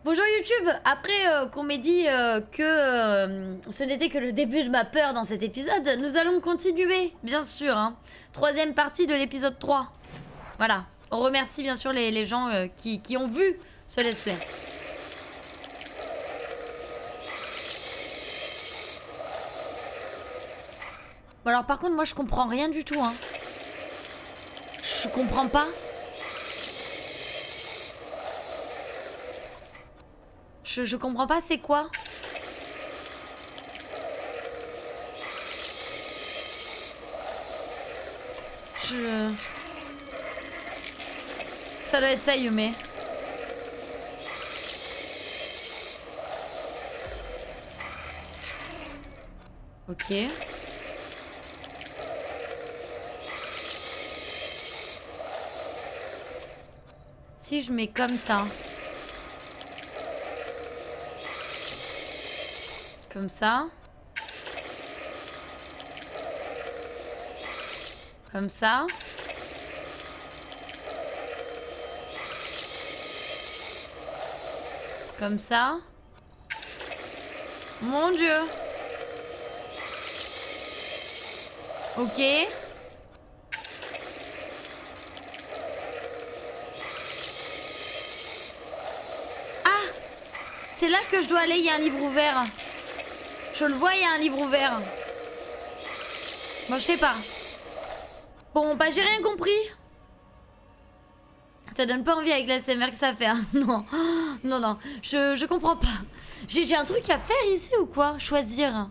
Bonjour YouTube. Après qu'on m'ait dit que ce n'était que le début de ma peur dans cet épisode, nous allons continuer, bien sûr. Hein. Troisième partie de l'épisode 3. Voilà. On remercie bien sûr les gens qui ont vu ce let's play. Bon alors par contre moi je comprends rien du tout. Hein. Je comprends pas. Je comprends pas c'est quoi. Ça doit être ça Yume. Ok. Si je mets comme ça. Comme ça. Comme ça. Comme ça. Mon Dieu. Ok. Ah! C'est là que je dois aller, il y a un livre ouvert. Je le vois, il y a un livre ouvert. Moi, je sais pas. Bon, bah j'ai rien compris. Ça donne pas envie avec la SMR que ça fait. Hein. Non, non, non. Je comprends pas. J'ai un truc à faire ici ou quoi? Choisir.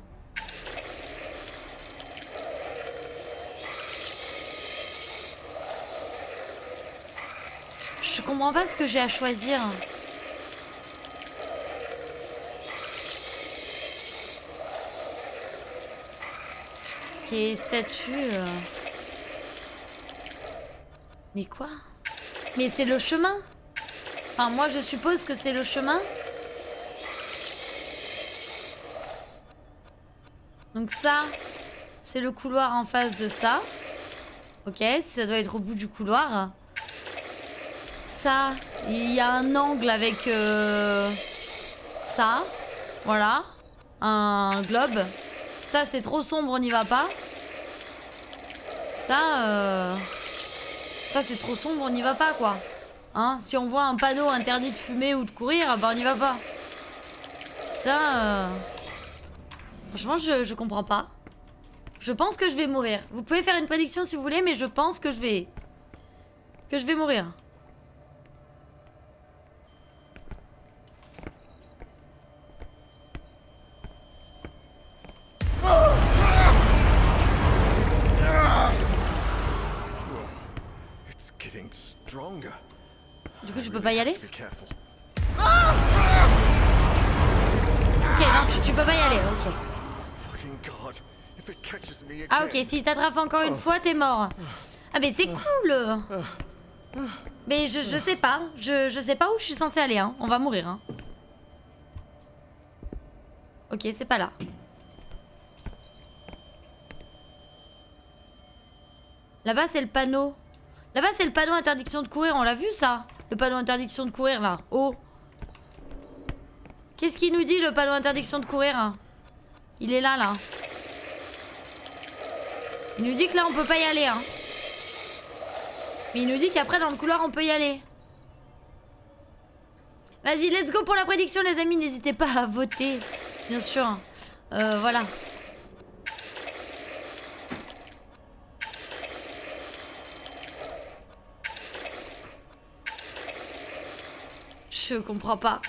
Je comprends pas ce que j'ai à choisir. Ok, statue. Mais quoi? Mais c'est le chemin. Enfin, moi je suppose que c'est le chemin. Donc ça, c'est le couloir en face de ça. Ok, ça doit être au bout du couloir. Ça, il y a un angle avec ça. Voilà. Un globe. Ça, c'est trop sombre, on n'y va pas. Ça, ça, c'est trop sombre, on n'y va pas, quoi. Hein, si on voit un panneau interdit de fumer ou de courir, bah on n'y va pas. Ça, franchement, je comprends pas. Je pense que je vais mourir. Vous pouvez faire une prédiction si vous voulez, mais je pense que je vais mourir. Du coup, tu peux pas y aller? Ok, non, tu peux pas y aller, ok. Ah ok, s'il t'attrape encore une fois, t'es mort. Ah mais c'est cool. Mais je sais pas. Je sais pas où je suis censée aller, hein. On va mourir, hein. Ok, c'est pas là. Là-bas, c'est le panneau. Là-bas, c'est le panneau interdiction de courir. On l'a vu, ça? Le panneau interdiction de courir, là. Oh. Qu'est-ce qu'il nous dit, le panneau interdiction de courir? Il est là, là. Il nous dit que là, on peut pas y aller, hein. Mais il nous dit qu'après, dans le couloir, on peut y aller. Vas-y, let's go pour la prédiction, les amis. N'hésitez pas à voter, bien sûr. Voilà. Je comprends pas.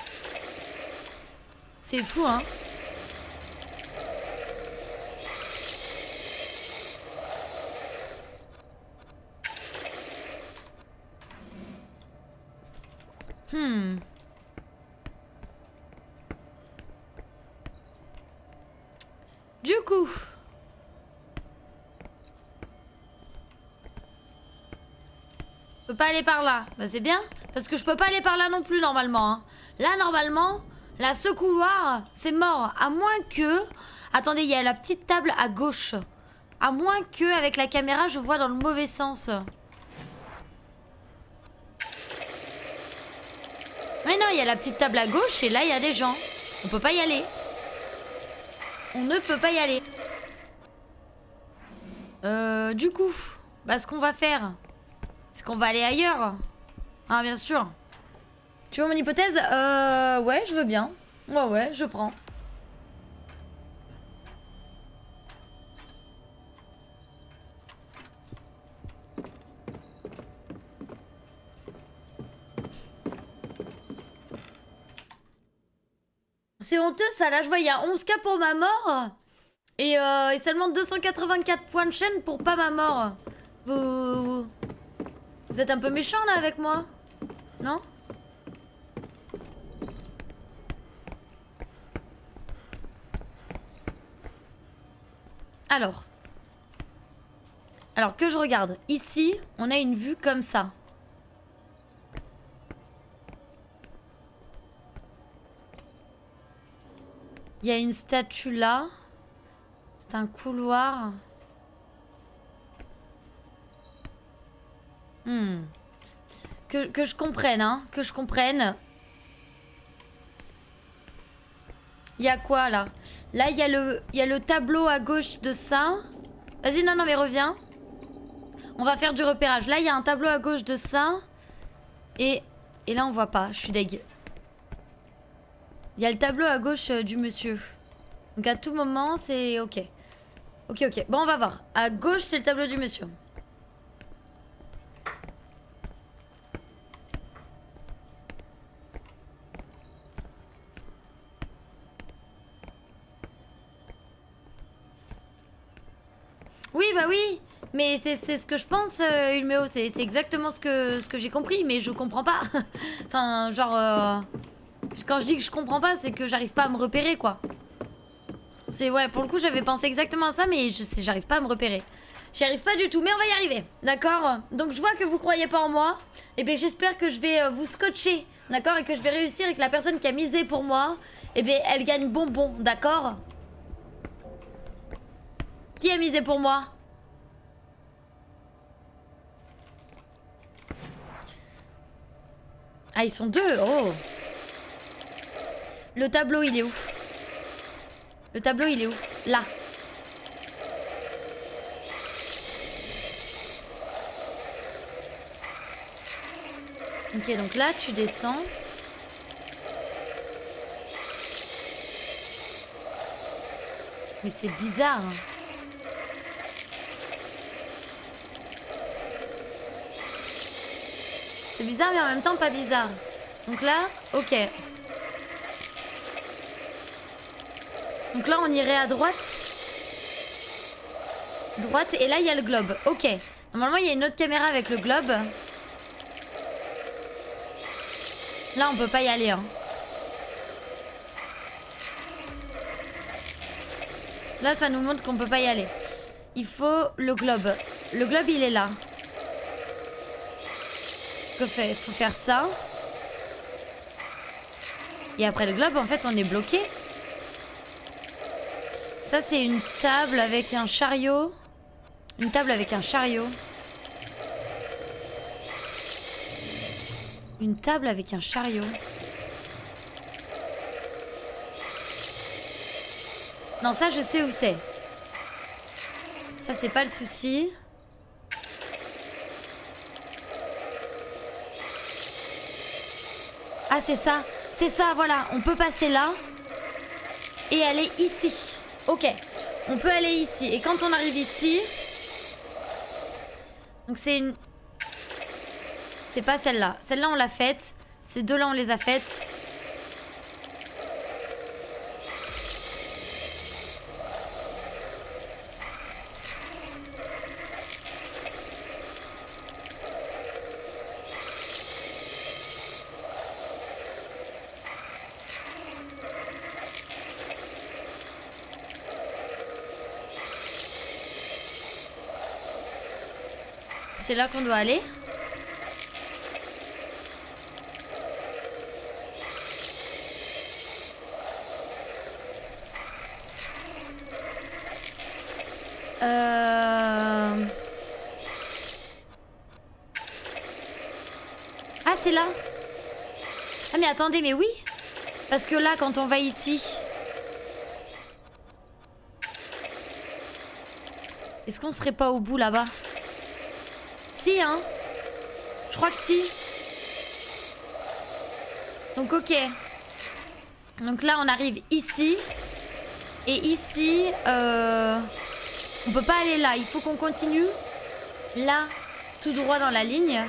C'est fou, hein. Du coup... Je peux pas aller par là. Bah c'est bien. Parce que je peux pas aller par là non plus normalement. Hein. Là normalement, là ce couloir, c'est mort. À moins que... Attendez, il y a la petite table à gauche. À moins que avec la caméra, je vois dans le mauvais sens. Mais non, il y a la petite table à gauche et là, il y a des gens. On peut pas y aller. On ne peut pas y aller. Du coup, bah ce qu'on va faire, c'est qu'on va aller ailleurs. Ah, bien sûr. Tu vois mon hypothèse? Ouais, je veux bien. Ouais, je prends. C'est honteux ça, là je vois il y a 11K pour ma mort et seulement 284 points de chaîne pour pas ma mort. Vous êtes un peu méchant là avec moi? Non? Alors que je regarde. Ici, on a une vue comme ça. Il y a une statue là. C'est un couloir. Que je comprenne, hein. Que je comprenne. Il y a quoi là? Là, il y a le tableau à gauche de ça. Vas-y, non, mais reviens. On va faire du repérage. Là, il y a un tableau à gauche de ça. Et là, on voit pas. Je suis deg. Il y a le tableau à gauche du monsieur. Donc à tout moment, c'est ok. Ok. Bon, on va voir. À gauche, c'est le tableau du monsieur. Oui, bah oui. Mais c'est ce que je pense, Ulmeo. C'est exactement ce que j'ai compris. Mais je comprends pas. Enfin, genre... quand je dis que je comprends pas, c'est que j'arrive pas à me repérer, quoi. C'est ouais, pour le coup, j'avais pensé exactement à ça, mais j'arrive pas à me repérer. J'y arrive pas du tout, mais on va y arriver, d'accord? Donc je vois que vous croyez pas en moi. Et bien j'espère que je vais vous scotcher, d'accord? Et que je vais réussir et que la personne qui a misé pour moi, et bien elle gagne bonbon, d'accord? Qui a misé pour moi? Ah, ils sont deux, oh. Le tableau, il est où? Le tableau, il est où? Là. Ok, donc là, tu descends. Mais c'est bizarre. Hein. C'est bizarre, mais en même temps pas bizarre. Donc là, ok. Donc là, on irait à droite. Droite, et là, il y a le globe. Ok. Normalement, il y a une autre caméra avec le globe. Là, on peut pas y aller. Hein. Là, ça nous montre qu'on peut pas y aller. Il faut le globe. Le globe, il est là. Faut faire ça. Et après le globe, en fait, on est bloqué. Ça, c'est une table avec un chariot. Une table avec un chariot. Une table avec un chariot. Non, ça, je sais où c'est. Ça, c'est pas le souci. Ah, c'est ça. C'est ça, voilà. On peut passer là. Et aller ici. Ok. On peut aller ici. Et quand on arrive ici... Donc c'est une... C'est pas celle-là. Celle-là, on l'a faite. Ces deux-là, on les a faites. C'est là qu'on doit aller. Ah, c'est là. Ah mais attendez, mais oui. Parce que là, quand on va ici... Est-ce qu'on serait pas au bout là-bas? Si, hein. Je crois que si. Donc ok. Donc là, on arrive ici. Et ici, on peut pas aller là. Il faut qu'on continue là, tout droit dans la ligne.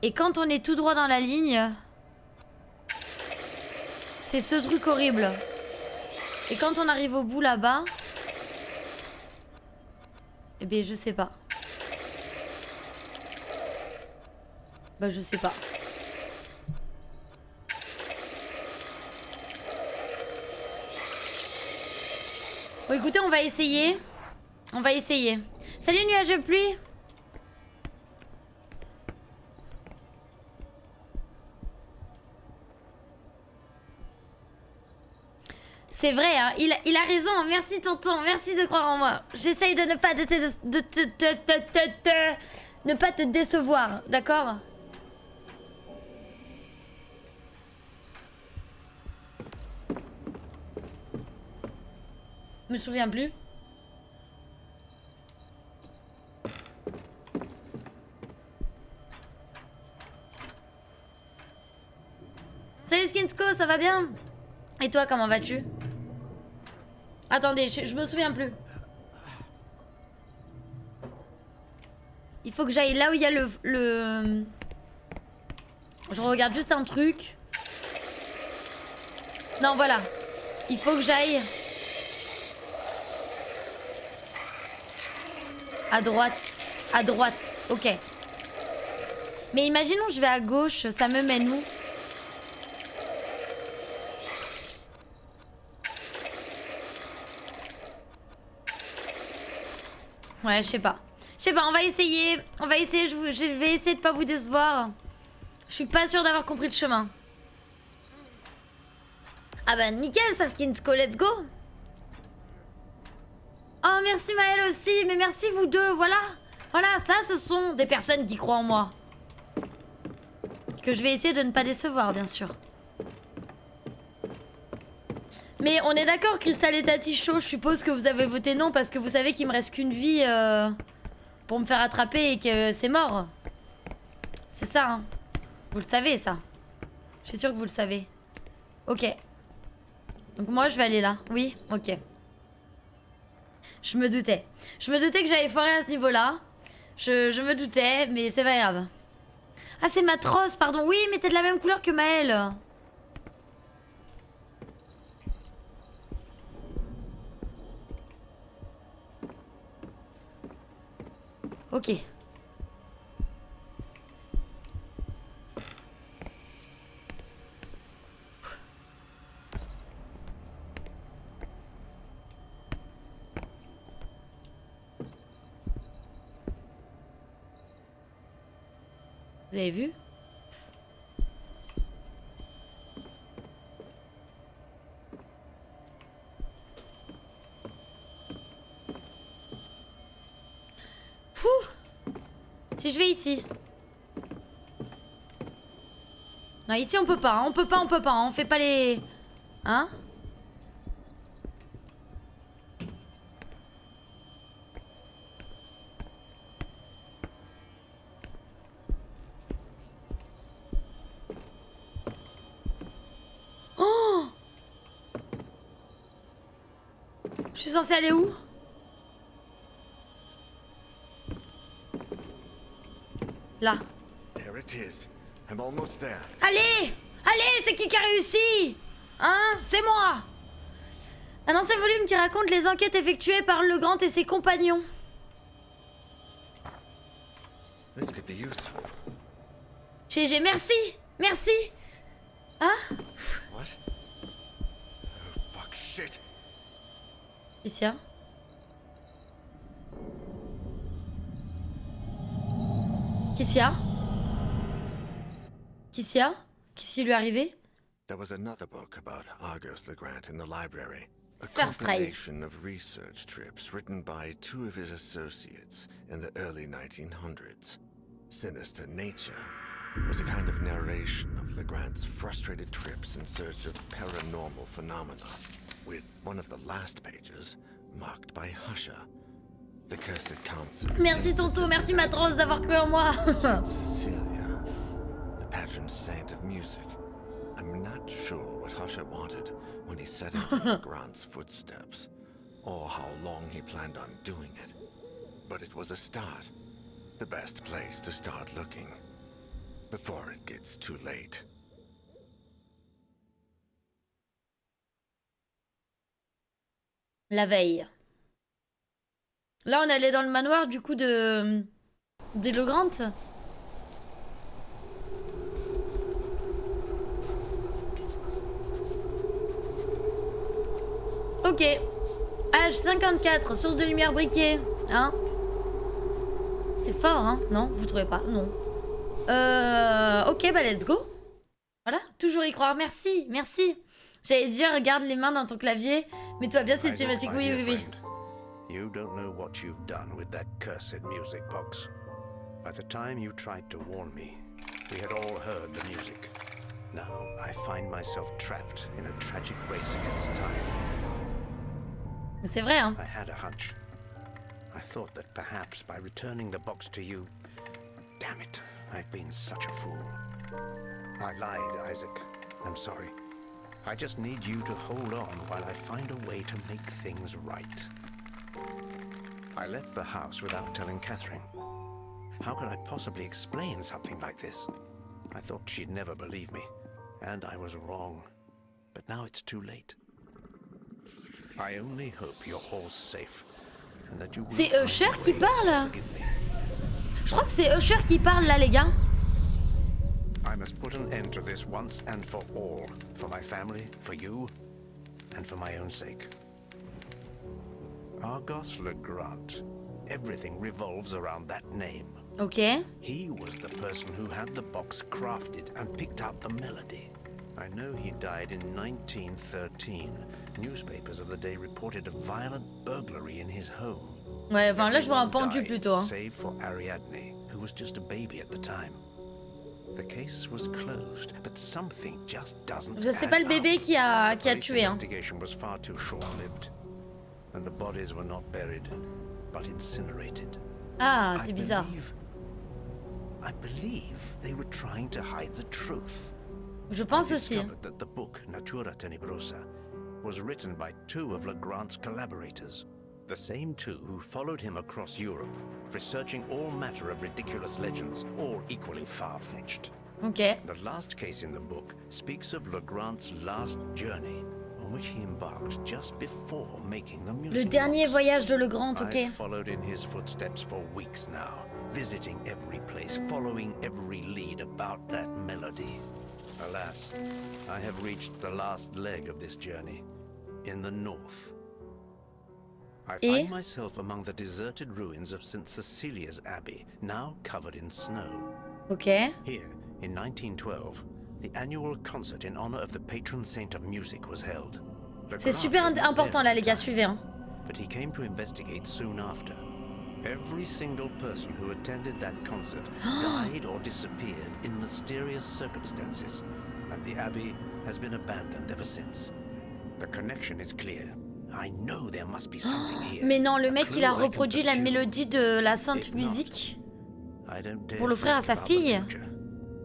Et quand on est tout droit dans la ligne, c'est ce truc horrible. Et quand on arrive au bout là-bas, eh bien, je sais pas. Bah, je sais pas. Bon, écoutez, on va essayer. On va essayer. Salut, nuage de pluie. C'est vrai, hein, il a raison. Merci, tonton. Merci de croire en moi. J'essaye de ne pas ne pas te décevoir, d'accord? Je me souviens plus. Salut Skinsko, ça va bien? Et toi, comment vas-tu? Attendez, je me souviens plus. Il faut que j'aille là où il y a le... Je regarde juste un truc. Non, voilà. Il faut que j'aille... À droite. À droite. Ok. Mais imaginons je vais à gauche, ça me mène où? Ouais, je sais pas. Je sais pas, on va essayer. On va essayer, je vais essayer de pas vous décevoir. Je suis pas sûre d'avoir compris le chemin. Ah bah nickel, ça Skinsko, let's go. Oh merci Maël aussi, mais merci vous deux, voilà. Voilà, ça ce sont des personnes qui croient en moi. Que je vais essayer de ne pas décevoir, bien sûr. Mais on est d'accord, Crystal et Tati Chaud, je suppose que vous avez voté non parce que vous savez qu'il me reste qu'une vie pour me faire attraper et que c'est mort. C'est ça, hein. Vous le savez, ça. Je suis sûre que vous le savez. Ok. Donc moi, je vais aller là. Oui, ok. Je me doutais. Je me doutais que j'allais foirer à ce niveau-là. Je me doutais, mais c'est pas grave. Ah, c'est Matros, pardon. Oui, mais t'es de la même couleur que Maël. Ok. Vous avez vu? Pouh! Si je vais ici. Non, ici on peut pas, hein. On peut pas, hein. On fait pas les... Hein? Oh! Je suis censée aller où? Là. There it is. I'm almost there. Allez! Allez, c'est qui a réussi? Hein? C'est moi! Un ancien volume qui raconte les enquêtes effectuées par Le Grand et ses compagnons. This could be useful. GG, merci! Merci! Hein? What? Oh, fuck, shit. Qu'est-ce qu'il y a? Qu'est-ce qu'il y a? Qu'est-ce qu'il y a? Qu'est-ce qui lui est arrivé? There was another book about Argos the Grant in the library. A First try. compilation of research trips written by two of his associates in the early 1900s. Sinister Nature was a kind of narration of Legrand's frustrated trips in search of paranormal phenomena, with one of the last pages marked by Husha, the cursed council. Merci tonton, merci Matros d'avoir cru en moi. Cecilia, the patron saint of music. I'm not sure what Husha wanted when he set out in Legrand's footsteps, or how long he planned on doing it. But it was a start. The best place to start looking. Before it gets too late. La veille. Là, on allait dans le manoir du coup de des Legrand. Ok. H54, source de lumière briquée. Hein? C'est fort, hein? Non, vous trouvez pas? Non. Ok, bah let's go. Voilà, toujours y croire. Merci, merci. J'allais dire, garde les mains dans ton clavier. Mets-toi bien cette cinématique. Oui, oui, oui. You don't know what you've done with that cursed music box. By the time you tried to warn me, we had all heard the music. Now I find myself trapped in a tragic race against time. C'est vrai, hein. I had a hunch. I thought that perhaps by returning the box to you... Damn it, I've been such a fool. I lied, Isaac. I'm sorry. I just need you to hold on while I find a way to make things right. I left the house without telling Catherine. How could I possibly explain something like this? I thought she'd never believe me, and I was wrong. But now it's too late. I only hope you're all safe. And that you will C'est Usher find a qui way to parle. forgive me. Je crois que c'est Usher qui parle là, les gars. I must put an end to this once and for all. For my family, for you, and for my own sake. Argos Legrand. Everything revolves around that name. Ok. He was the person who had the box crafted and picked out the melody. I know he died in 1913. Newspapers of the day reported a violent burglary in his home. Ouais, enfin là je vois un Everyone pendu died, plutôt. Hein. Save for Ariadne, who was just a baby at the time. The case was closed, but something just doesn't C'est pas le bébé qui a tué. Hein. Investigation was far too short-lived, and the bodies were not buried, but incinerated. Ah, c'est bizarre. I believe they were trying to hide the truth. Je pense I aussi. discovered that the book Natura Tenebrosa was written by two of Legrand's collaborators, the same two who followed him across Europe, researching all matter of ridiculous legends, all equally far-fetched. Ok. The last case in the book speaks of Legrand's last journey, on which he embarked just before making the music Le dernier box. voyage de Legrand, ok. I've followed in his footsteps for weeks now, visiting every place, following every lead about that melody. Alas, I have reached the last leg of this journey, in the north. I find myself among the deserted ruins of St. Cecilia's Abbey, now covered in snow. Ok. Here, in 1912, the annual concert in honor of the patron saint of music was held. C'est super important là les gars, suivez. Hein. But he came to investigate soon after. Every single person who attended that concert died or disappeared in mysterious circumstances, and the abbey has been abandoned ever since. The connection is clear. I know there must be something here. Mais non, le mec A il a clue I can reproduit la pursue. mélodie de la Sainte If not, Musique I don't dare pour l'offrir à think sa about the fille. future.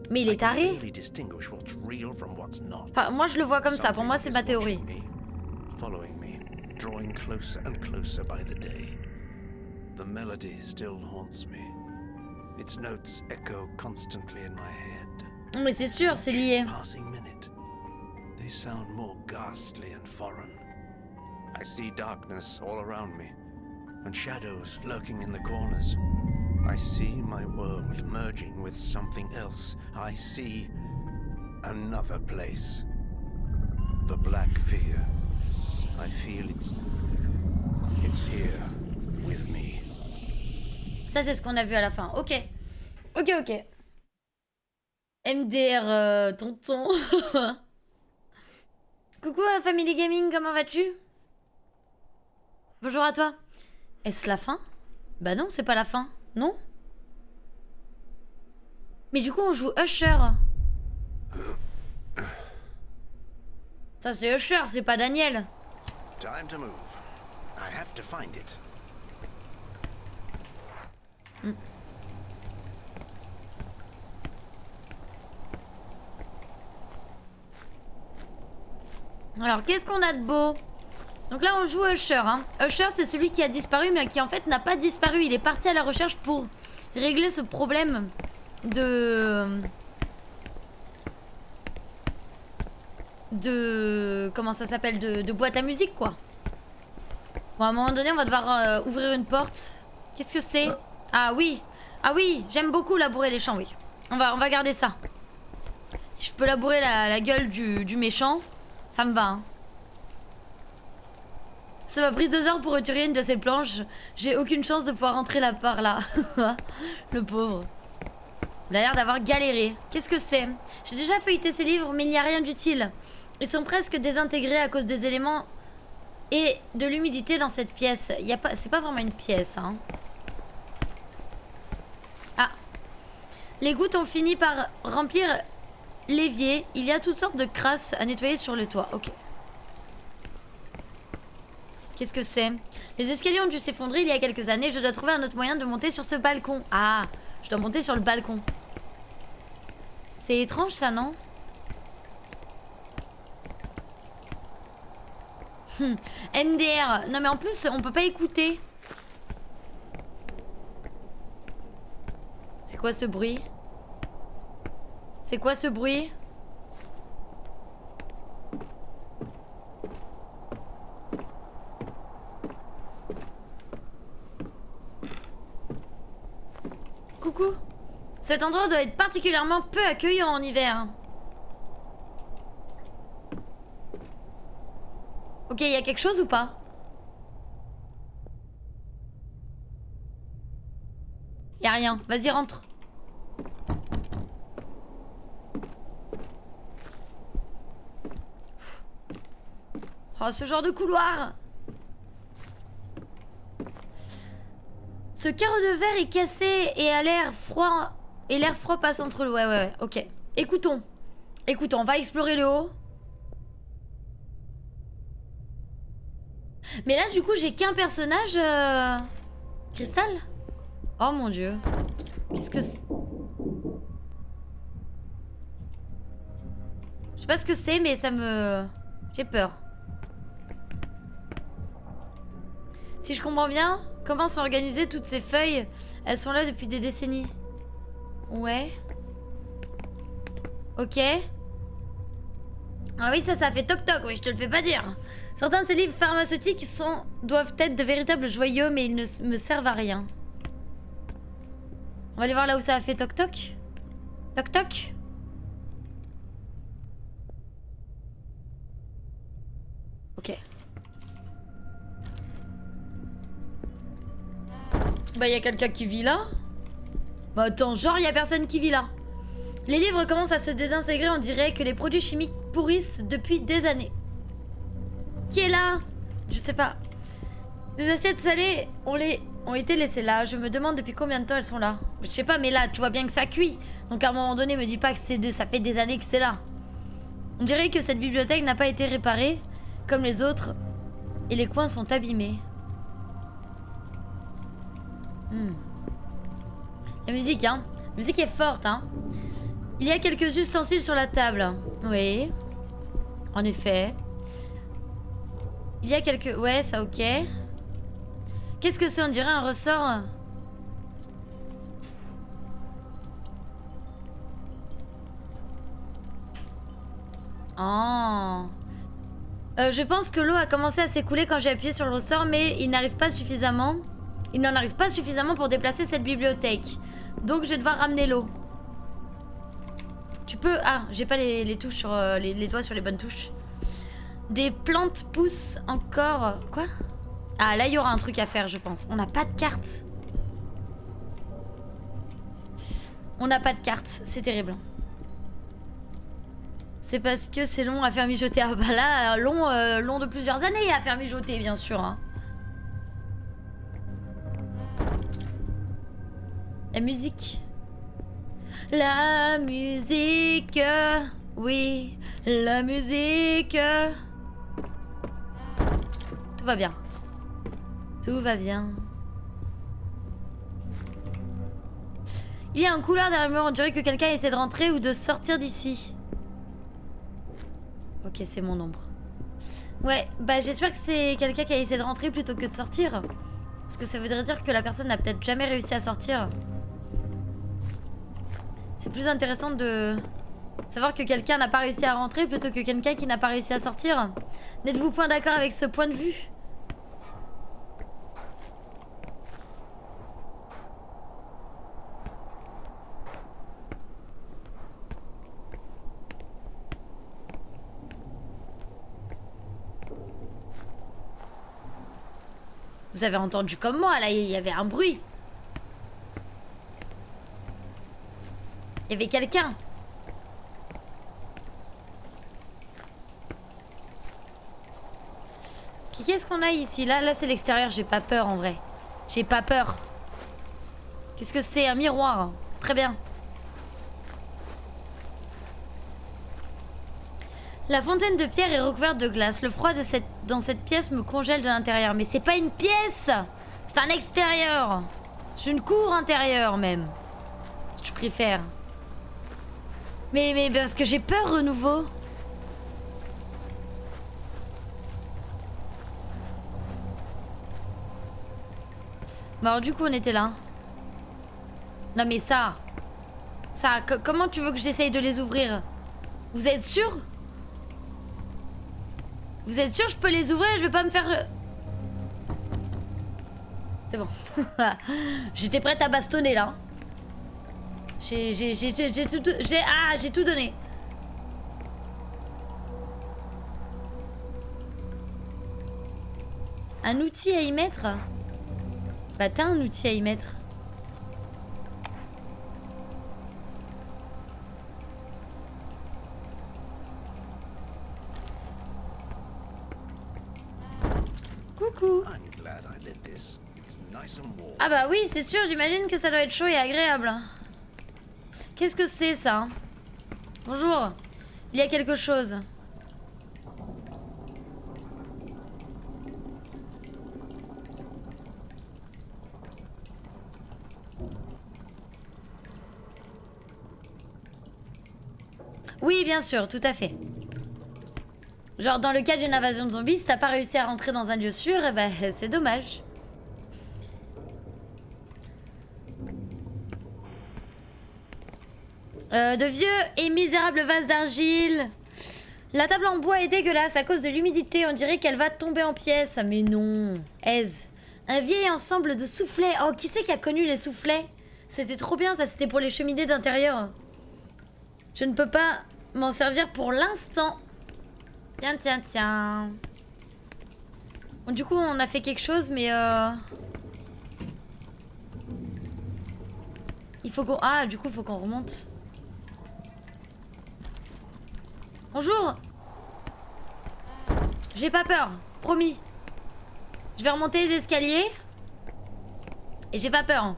Mais il I est can taré. barely distinguish what's real from what's not. Enfin, moi je le vois comme ça, pour moi c'est ma Something is théorie. watching me, following me, drawing closer and closer by the day. The melody still haunts me. Its notes echo constantly in my head. Mais c'est sûr, c'est lié. Passing minute, they sound more ghastly and foreign. I see darkness all around me, and shadows lurking in the corners. I see my world merging with something else. I see another place. The black figure. I feel it's here with me. Ça c'est ce qu'on a vu à la fin. Ok. Ok, ok. MDR, tonton. Coucou Family Gaming, comment vas-tu? Bonjour à toi. Est-ce la fin? Bah non, c'est pas la fin. Non? Mais du coup, on joue Usher. Ça, c'est Usher, c'est pas Daniel. Time to move. I have to find it. Alors, qu'est-ce qu'on a de beau? Donc là, on joue Usher. Hein. Usher, c'est celui qui a disparu, mais qui en fait n'a pas disparu. Il est parti à la recherche pour régler ce problème de... Comment ça s'appelle, de boîte à musique, quoi. Bon, à un moment donné, on va devoir ouvrir une porte. Qu'est-ce que c'est? Ah oui. Ah oui, j'aime beaucoup labourer les champs, oui. On va garder ça. Si je peux labourer la gueule du méchant, ça me va, hein. Ça m'a pris 2 heures pour retirer une de ces planches. J'ai aucune chance de pouvoir rentrer là par là. Le pauvre. Il a l'air d'avoir galéré. Qu'est-ce que c'est? J'ai déjà feuilleté ces livres, mais il n'y a rien d'utile. Ils sont presque désintégrés à cause des éléments et de l'humidité dans cette pièce. C'est pas vraiment une pièce, hein. Ah. Les gouttes ont fini par remplir l'évier. Il y a toutes sortes de crasses à nettoyer sur le toit. Ok. Qu'est-ce que c'est? Les escaliers ont dû s'effondrer il y a quelques années. Je dois trouver un autre moyen de monter sur ce balcon. Ah, je dois monter sur le balcon. C'est étrange ça, non? MDR. Non mais en plus, on peut pas écouter. C'est quoi ce bruit? C'est quoi ce bruit? Coucou. Cet endroit doit être particulièrement peu accueillant en hiver. Ok, il y a quelque chose ou pas? Y a rien. Vas-y, rentre. Oh, ce genre de couloir. Ce carreau de verre est cassé et a l'air froid. Et l'air froid passe entre le... Ouais, ok. Écoutons. Écoutons, on va explorer le haut. Mais là, du coup, j'ai qu'un personnage... Cristal? Oh mon dieu. Qu'est-ce que c'est? Je sais pas ce que c'est, mais ça me... J'ai peur. Si je comprends bien, comment sont organisées toutes ces feuilles? Elles sont là depuis des décennies. Ouais. Ok. Ah oui, ça fait toc-toc, oui, je te le fais pas dire. Certains de ces livres pharmaceutiques doivent être de véritables joyaux, mais ils ne me servent à rien. On va aller voir là où ça a fait toc-toc. Toc-toc. Ok. Bah, y a quelqu'un qui vit là. Bah, attends, genre, y a personne qui vit là. Les livres commencent à se désintégrer, on dirait que les produits chimiques pourrissent depuis des années. Qui est là? Je sais pas. Des assiettes salées ont été laissées là. Je me demande depuis combien de temps elles sont là. Je sais pas, mais là, tu vois bien que ça cuit. Donc à un moment donné, me dis pas que ça fait des années que c'est là. On dirait que cette bibliothèque n'a pas été réparée comme les autres. Et les coins sont abîmés. La musique, hein. La musique est forte, hein. Il y a quelques ustensiles sur la table. Oui. En effet. Il y a quelques... Ouais, ça, ok. Qu'est-ce que c'est? On dirait un ressort. Oh. Je pense que l'eau a commencé à s'écouler quand j'ai appuyé sur le ressort, mais il n'arrive pas suffisamment. Il n'en arrive pas suffisamment pour déplacer cette bibliothèque. Donc je vais devoir ramener l'eau. Tu peux... Ah, j'ai pas les touches sur... les doigts sur les bonnes touches. Des plantes poussent encore... Quoi? Ah, là, il y aura un truc à faire, je pense. On n'a pas de carte. On n'a pas de carte. C'est terrible. C'est parce que c'est long à faire mijoter. Ah bah là, long de plusieurs années à faire mijoter, bien sûr. Hein. La musique. La musique. Oui, la musique. Tout va bien. Tout va bien. Il y a un couloir derrière le mur, on dirait que quelqu'un essaie de rentrer ou de sortir d'ici. Ok, c'est mon ombre. Ouais, bah j'espère que c'est quelqu'un qui a essayé de rentrer plutôt que de sortir. Parce que ça voudrait dire que la personne n'a peut-être jamais réussi à sortir. C'est plus intéressant de savoir que quelqu'un n'a pas réussi à rentrer plutôt que quelqu'un qui n'a pas réussi à sortir. N'êtes-vous point d'accord avec ce point de vue ? Vous avez entendu comme moi, là, il y avait un bruit. Il y avait quelqu'un. Qu'est-ce qu'on a ici? Là c'est l'extérieur, j'ai pas peur en vrai. J'ai pas peur. Qu'est-ce que c'est? Un miroir. Très bien. La fontaine de pierre est recouverte de glace. Le froid dans cette pièce me congèle de l'intérieur. Mais c'est pas une pièce! C'est un extérieur! C'est une cour intérieure même. Je préfère. Mais parce que j'ai peur, renouveau. Bon alors du coup on était là. Non mais ça... comment tu veux que j'essaye de les ouvrir? Vous êtes sûr? Vous êtes sûr que je peux les ouvrir et je vais pas me faire... C'est bon. J'étais prête à bastonner là. J'ai tout donné. Un outil à y mettre? Bah t'as un outil à y mettre. Coucou. Ah bah oui, c'est sûr, j'imagine que ça doit être chaud et agréable. Qu'est-ce que c'est ça? Bonjour. Il y a quelque chose. Oui, bien sûr, tout à fait. Genre, dans le cas d'une invasion de zombies, si t'as pas réussi à rentrer dans un lieu sûr, eh ben, c'est dommage. De vieux et misérables vases d'argile. La table en bois est dégueulasse à cause de l'humidité. On dirait qu'elle va tomber en pièces. Mais non. Aise. Un vieil ensemble de soufflets. Oh, qui c'est qui a connu les soufflets? C'était trop bien, ça. C'était pour les cheminées d'intérieur. Je ne peux pas m'en servir pour l'instant. Tiens, tiens, tiens. Bon, du coup, on a fait quelque chose, mais... Il faut qu'on... Ah, du coup, il faut qu'on remonte. Bonjour. J'ai pas peur, promis. Je vais remonter les escaliers. Et j'ai pas peur.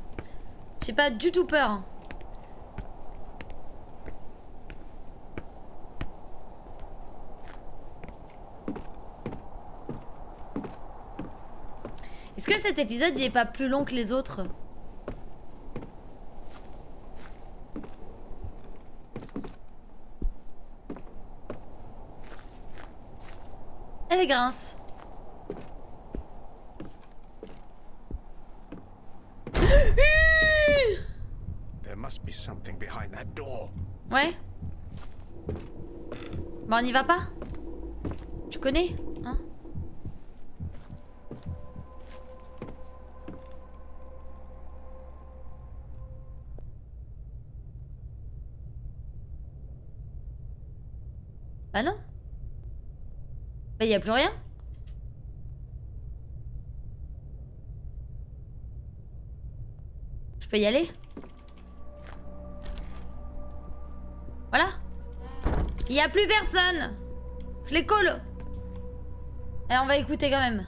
J'ai pas du tout peur. Est-ce que cet épisode il est pas plus long que les autres? Elle grince. There must be something behind that door. Ouais. Bah on y va pas? Tu connais, hein? Bah non. Bah y a plus rien. Je peux y aller. Voilà. Il y a plus personne. Je les colle. Et on va écouter quand même.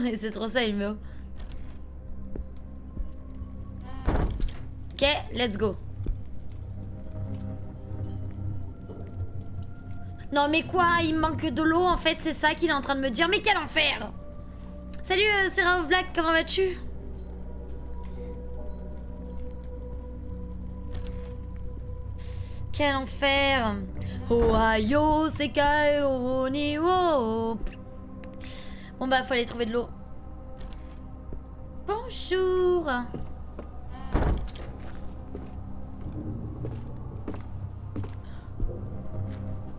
Et c'est trop ça, il me. Ok, let's go. Non mais quoi, il me manque de l'eau en fait, c'est ça qu'il est en train de me dire. Mais quel enfer! Salut Sarah of Black, comment vas-tu? Quel enfer! Ohio, Sekai, Oniwo. Bon bah faut aller trouver de l'eau. Bonjour.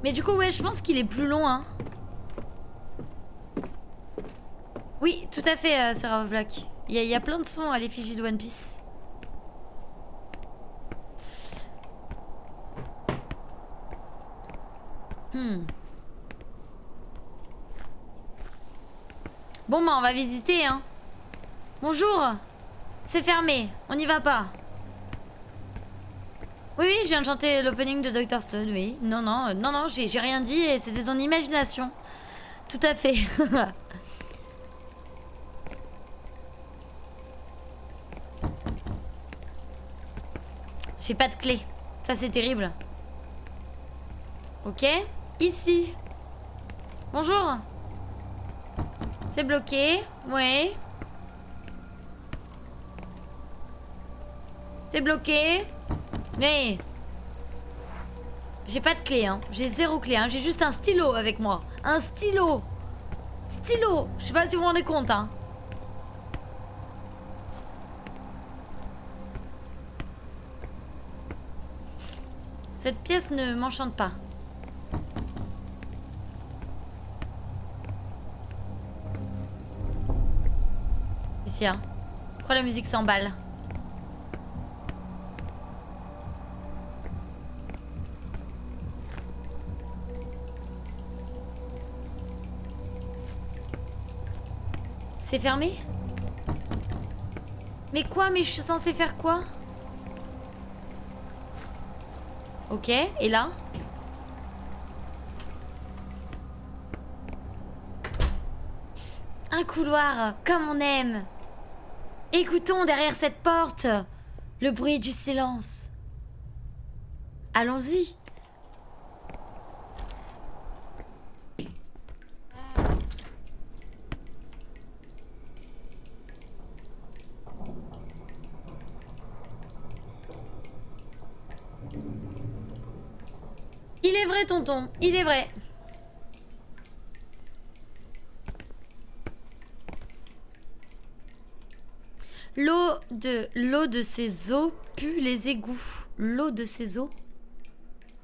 Mais du coup ouais je pense qu'il est plus long hein. Oui tout à fait Sarah of Black. Il y a plein de sons à l'effigie de One Piece. Bon bah on va visiter hein. Bonjour. C'est fermé, on n'y va pas. Oui oui je viens de chanter l'opening de Dr Stone, oui. Non j'ai rien dit et c'était ton imagination. Tout à fait. J'ai pas de clé. Ça c'est terrible. Ok. Ici. Bonjour. C'est bloqué. Ouais. C'est bloqué. Mais j'ai pas de clé hein. J'ai 0 clé hein. J'ai juste un stylo avec moi. Un stylo. Stylo. Je sais pas si vous vous rendez compte hein. Cette pièce ne m'enchante pas. Ici hein. Pourquoi la musique s'emballe? C'est fermé? Mais quoi? Mais je suis censée faire quoi? Ok, et là? Un couloir, comme on aime. Écoutons derrière cette porte le bruit du silence. Allons-y. Il est vrai, tonton, il est vrai. L'eau de ces eaux pue les égouts. L'eau de ces eaux.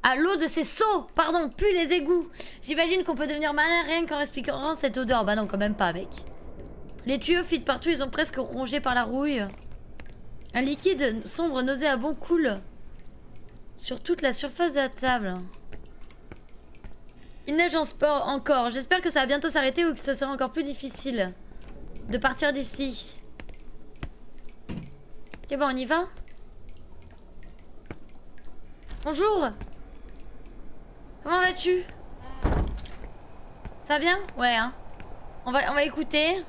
Ah, l'eau de ces seaux, pardon, pue les égouts. J'imagine qu'on peut devenir malin rien qu'en respirant cette odeur. Bah non, quand même pas, mec. Les tuyaux filent partout, ils sont presque rongés par la rouille. Un liquide sombre nauséabond coule sur toute la surface de la table. Il neige en sport encore. J'espère que ça va bientôt s'arrêter ou que ce sera encore plus difficile de partir d'ici. Ok, bon, on y va. Bonjour. Comment vas-tu? Ça va bien? Ouais, hein. On va écouter.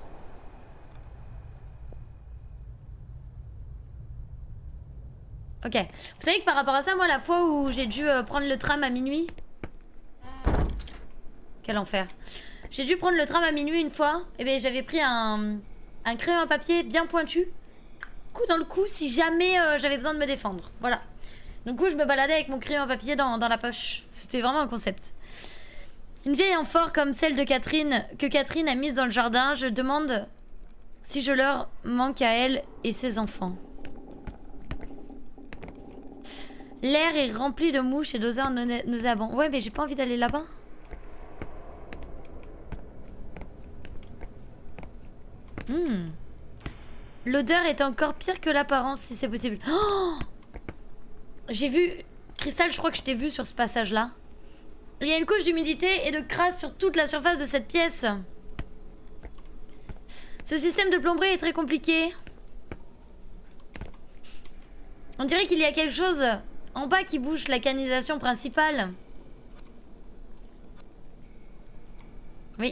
Ok. Vous savez que par rapport à ça, moi, la fois où j'ai dû prendre le tram à minuit... Quel enfer. J'ai dû prendre le tram à minuit une fois. Et bien, j'avais pris un crayon à papier bien pointu. Coup dans le cou si jamais j'avais besoin de me défendre. Voilà. Du coup, je me baladais avec mon crayon à papier dans la poche. C'était vraiment un concept. Une vieille amphore comme celle de Catherine, que Catherine a mise dans le jardin. Je demande si je leur manque à elle et ses enfants. L'air est rempli de mouches et d'odeurs nauséabondes. Ouais, mais j'ai pas envie d'aller là-bas. L'odeur est encore pire que l'apparence, si c'est possible. Oh, j'ai vu... Cristal, je crois que je t'ai vu sur ce passage-là. Il y a une couche d'humidité et de crasse sur toute la surface de cette pièce. Ce système de plomberie est très compliqué. On dirait qu'il y a quelque chose en bas qui bouche la canalisation principale. Oui.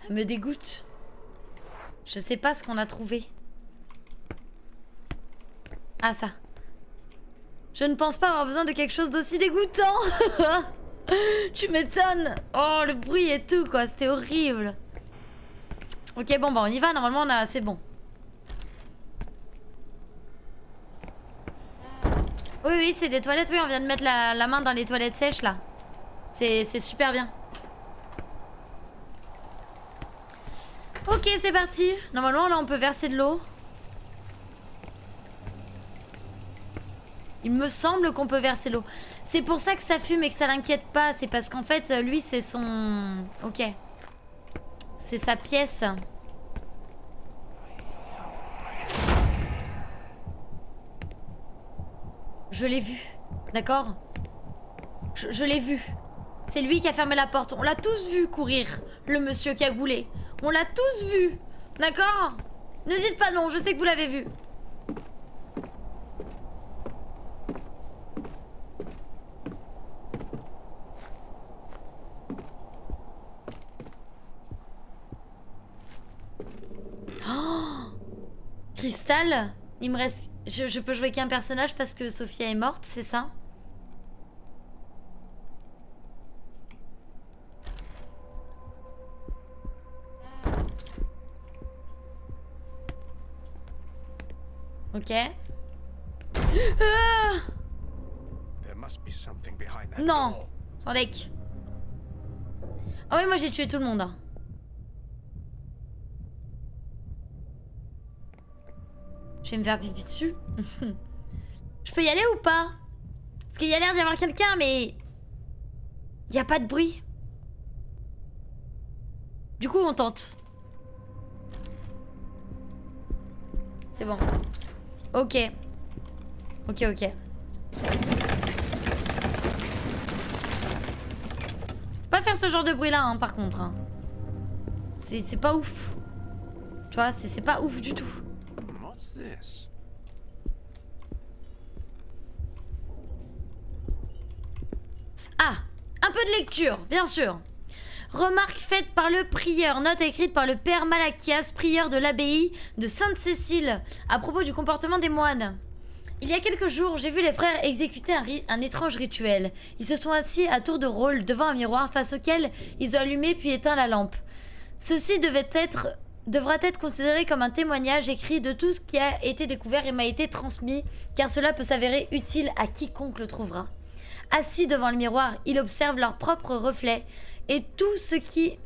Ça me dégoûte. Je sais pas ce qu'on a trouvé. Ah, ça. Je ne pense pas avoir besoin de quelque chose d'aussi dégoûtant. Tu m'étonnes. Oh, le bruit et tout, quoi. C'était horrible. Ok, bon, bah, on y va. Normalement, on a... c'est bon. Oui, oui, c'est des toilettes. Oui, on vient de mettre la main dans les toilettes sèches, là. C'est super bien. Ok, c'est parti. Normalement, là, on peut verser de l'eau. Il me semble qu'on peut verser l'eau. C'est pour ça que ça fume et que ça l'inquiète pas. C'est parce qu'en fait, lui, c'est son... Ok. C'est sa pièce. Je l'ai vu. D'accord? Je l'ai vu. C'est lui qui a fermé la porte. On l'a tous vu courir, le monsieur cagoulé. On l'a tous vu. D'accord? Ne dites pas non, je sais que vous l'avez vu. Oh, Cristal, il me reste... Je peux jouer qu'un personnage parce que Sophia est morte, c'est ça? Ok. Ah, There must be something behind that non, door. sans deck. Ah oui, moi j'ai tué tout le monde. Hein. Je vais me faire pipi dessus. Je peux y aller ou pas? Parce qu'il y a l'air d'y avoir quelqu'un, mais... il n'y a pas de bruit. Du coup, on tente. C'est bon. Ok. Ok, ok. Faut pas faire ce genre de bruit-là, hein, par contre. Hein. C'est pas ouf. Tu vois, c'est pas ouf du tout. What's this? Ah, un peu de lecture, bien sûr. Remarque faite par le prieur, note écrite par le père Malachias, prieur de l'abbaye de Sainte-Cécile, à propos du comportement des moines. Il y a quelques jours, j'ai vu les frères exécuter un étrange rituel. Ils se sont assis à tour de rôle devant un miroir face auquel ils ont allumé puis éteint la lampe. Ceci devra être considéré comme un témoignage écrit de tout ce qui a été découvert et m'a été transmis, car cela peut s'avérer utile à quiconque le trouvera. Assis devant le miroir, ils observent leur propre reflet et tout ce qui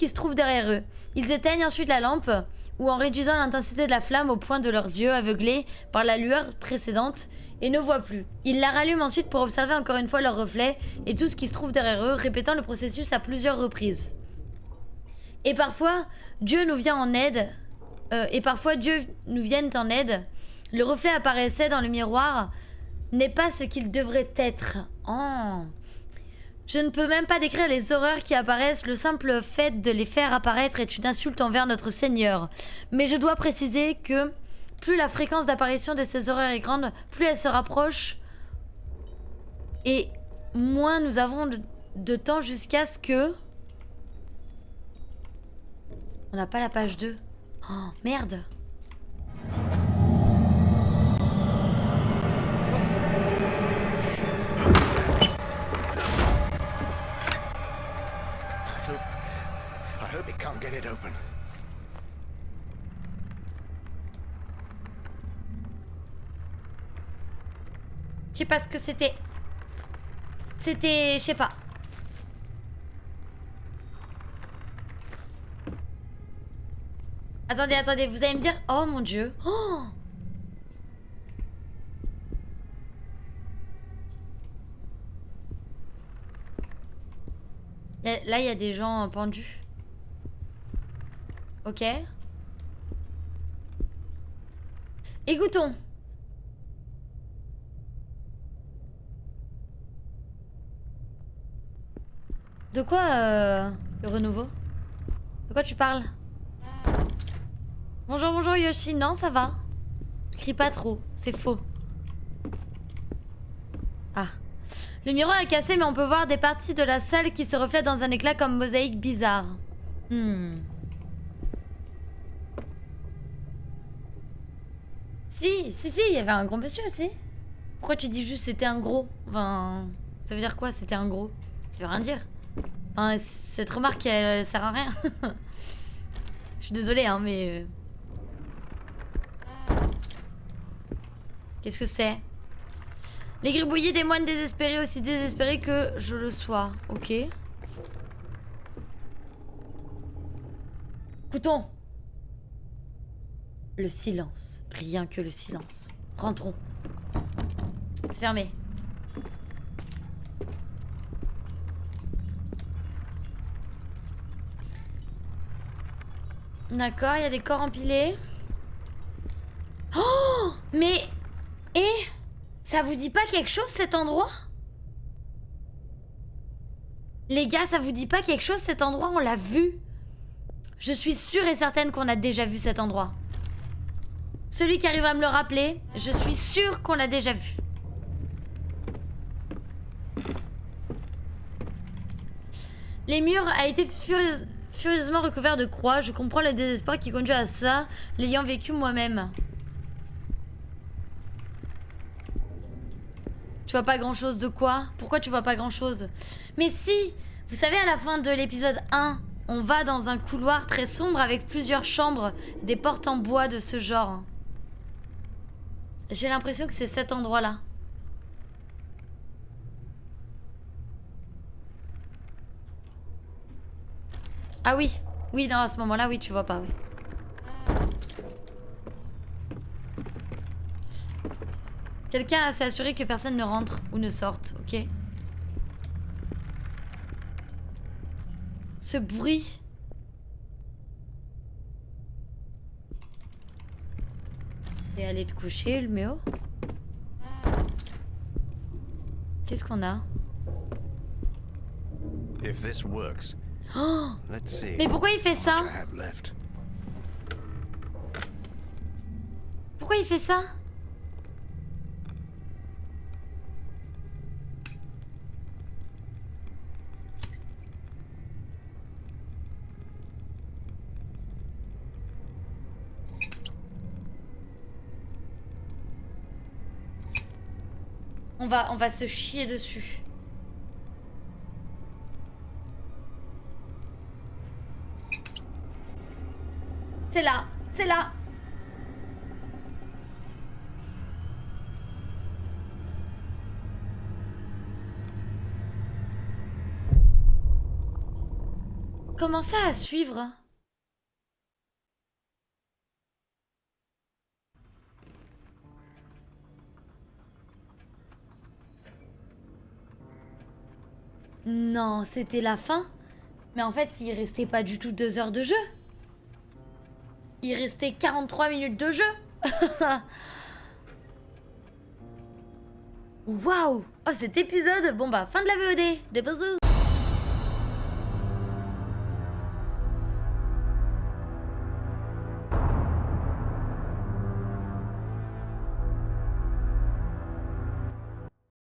se trouve derrière eux. Ils éteignent ensuite la lampe, ou en réduisant l'intensité de la flamme au point de leurs yeux aveuglés par la lueur précédente, et ne voient plus. Ils la rallument ensuite pour observer encore une fois leur reflet et tout ce qui se trouve derrière eux, répétant le processus à plusieurs reprises. Et parfois, Dieu nous vient en aide. En aide. Le reflet apparaissait dans le miroir n'est pas ce qu'il devrait être. Oh. Je ne peux même pas décrire les horreurs qui apparaissent. Le simple fait de les faire apparaître est une insulte envers notre Seigneur. Mais je dois préciser que plus la fréquence d'apparition de ces horreurs est grande, plus elles se rapprochent et moins nous avons de temps jusqu'à ce que... On n'a pas la page 2. Oh, merde. I hope it can't get it open. Je sais pas ce que c'était. C'était... je sais pas. Attendez, attendez, vous allez me dire... Oh mon dieu. Oh, là, il y a des gens pendus. Ok. Écoutons. De quoi, le renouveau? De quoi tu parles? Bonjour, bonjour Yoshi. Non, ça va. Crie pas trop, c'est faux. Ah. Le miroir est cassé, mais on peut voir des parties de la salle qui se reflètent dans un éclat comme mosaïque bizarre. Si, il y avait un gros monsieur aussi. Pourquoi tu dis juste c'était un gros? Enfin, ça veut dire quoi, c'était un gros? Ça veut rien dire. Enfin, cette remarque, elle sert à rien. Je suis désolée, hein, mais... Qu'est-ce que c'est? Les gribouillis des moines désespérés, aussi désespérés que je le sois. Ok. Écoutons. Le silence. Rien que le silence. Rentrons. C'est fermé. D'accord, il y a des corps empilés. Oh! Mais... Et... Ça vous dit pas quelque chose cet endroit? Les gars, ça vous dit pas quelque chose cet endroit? On l'a vu. Je suis sûre et certaine qu'on a déjà vu cet endroit. Celui qui arrive à me le rappeler, je suis sûre qu'on l'a déjà vu. Les murs a été furieusement recouverts de croix. Je comprends le désespoir qui conduit à ça, l'ayant vécu moi-même. Tu vois pas grand chose de quoi? Pourquoi tu vois pas grand chose? Mais si! Vous savez, à la fin de l'épisode 1, on va dans un couloir très sombre avec plusieurs chambres, des portes en bois de ce genre. J'ai l'impression que c'est cet endroit-là. Ah oui. Oui, non, à ce moment-là, oui, tu vois pas, oui. Quelqu'un s'est assuré que personne ne rentre ou ne sorte, ok? Ce bruit. Et aller te coucher, le méo. Qu'est-ce qu'on a? If this works, Oh! let's see. Mais pourquoi il fait ça? what I have left. Pourquoi il fait ça? On va se chier dessus. C'est là, c'est là. Comment ça à suivre? Non, c'était la fin. Mais en fait, il restait pas du tout 2 heures de jeu. Il restait 43 minutes de jeu. Waouh! Oh, cet épisode. Bon bah, fin de la VOD. Des bisous.